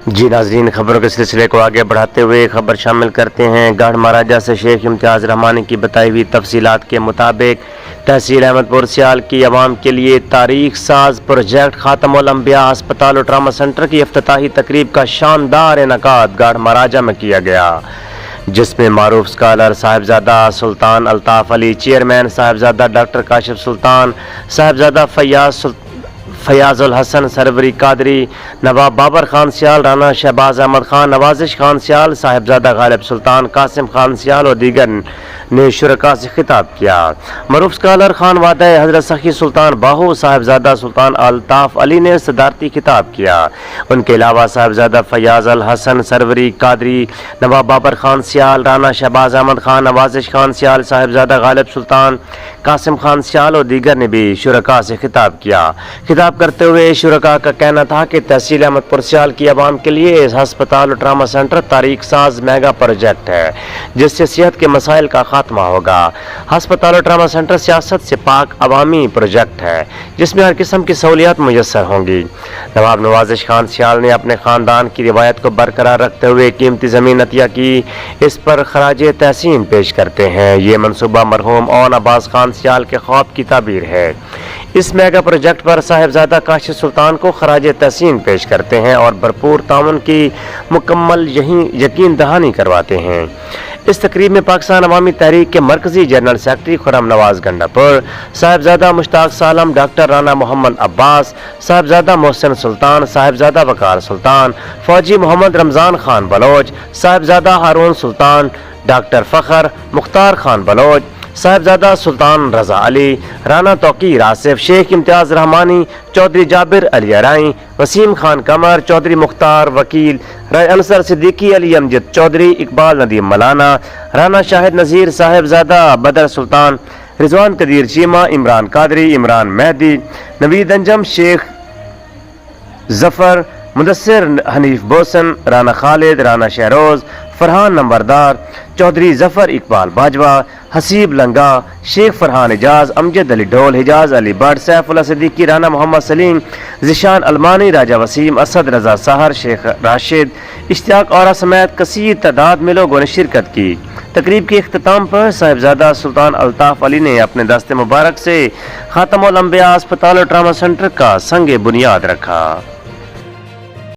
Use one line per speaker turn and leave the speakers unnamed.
جی ناظرین، خبروں کے سلسلے کو آگے بڑھاتے ہوئے خبر شامل کرتے ہیں۔ گڑھ مہاراجہ سے شیخ امتیاز رحمانی کی بتائی ہوئی تفصیلات کے مطابق تحصیل احمد پور سیال کی عوام کے لیے تاریخ ساز پروجیکٹ خاتم الانبیاء ہسپتال و ٹراما سینٹر کی افتتاحی تقریب کا شاندار انعقاد گڑھ مہاراجہ میں کیا گیا، جس میں معروف اسکالر صاحبزادہ سلطان الطاف علی، چیئرمین صاحبزادہ ڈاکٹر کاشف سلطان، صاحبزادہ فیاض الحسن سروری قادری، نواب بابر خان سیال، رانا شہباز احمد خان، نوازش خان سیال، صاحبزادہ غالب سلطان، قاسم خان سیال اور دیگر نے شرکاء سے خطاب کیا۔ معروف اسکالر خان وادہ حضرت سخی سلطان باہو، صاحبزادہ سلطان الطاف علی نے صدارتی خطاب کیا۔ ان کے علاوہ صاحبزادہ فیاض الحسن سروری قادری، نواب بابر خان سیال، رانا شہباز احمد خان، نوازش خان سیال، صاحبزادہ غالب سلطان، قاسم خان سیال اور دیگر نے بھی شرکاء سے خطاب کیا۔ خطاب کرتے ہوئے شرکاء کا کہنا تھا کہ تحصیل احمد پور سیال کی عوام کے لیے اس ہسپتال و ٹراما سینٹر تاریخ ساز میگا پروجیکٹ ہے، جس سے صحت کے مسائل کا خاتمہ ہوگا۔ ہسپتال و ٹراما سینٹر سیاست سے پاک عوامی پروجیکٹ ہے، جس میں ہر قسم کی سہولیات میسر ہوں گی۔ نواب نوازش خان سیال نے اپنے خاندان کی روایت کو برقرار رکھتے ہوئے قیمتی زمین عطیہ کی، اس پر خراج تحسین پیش کرتے ہیں۔ یہ منصوبہ مرحوم اون عباس خان سیال کے خواب کی تعبیر ہے۔ اس میگا پروجیکٹ پر صاحبزادہ کاشف سلطان کو خراج تحسین پیش کرتے ہیں اور بھرپور تعاون کی مکمل یقین دہانی کرواتے ہیں۔ اس تقریب میں پاکستان عوامی تحریک کے مرکزی جنرل سیکرٹری خرم نواز گنڈا پور، صاحبزادہ مشتاق سالم، ڈاکٹر رانا محمد عباس، صاحبزادہ محسن سلطان، صاحبزادہ وقار سلطان، فوجی محمد رمضان خان بلوچ، صاحبزادہ ہارون سلطان، ڈاکٹر فخر مختار خان بلوچ، صاحبزادہ سلطان رضا علی، رانا توقیر آصف، شیخ امتیاز رحمانی، چودھری جابر علی ارائیں، وسیم خان قمر، چودھری مختار وکیل، رائے انصر صدیقی، علی امجد چودھری، اقبال ندیم ملانا، رانا شاہد نذیر، صاحبزادہ بدر سلطان، رضوان قدیر چیمہ، عمران قادری، عمران مہدی، نوید انجم، شیخ ظفر، مدثر حنیف بوسن، رانا خالد، رانا شہروز، فرحان نمبردار، چودھری ظفر اقبال باجوہ، حسیب لنگا، شیخ فرحان اجاز، امجد علی ڈھول، حجاز علی بٹ، سیف اللہ صدیقی، رانا محمد سلیم، ذیشان المانی، راجہ وسیم، اسد رضا ساہر، شیخ راشد، اشتیاق اورا سمیت کثیر تعداد میں لوگوں نے شرکت کی۔ تقریب کے اختتام پر صاحبزادہ سلطان الطاف علی نے اپنے دست مبارک سے خاتم الانبیاء ہسپتال اور ٹراما سینٹر کا سنگ بنیاد رکھا۔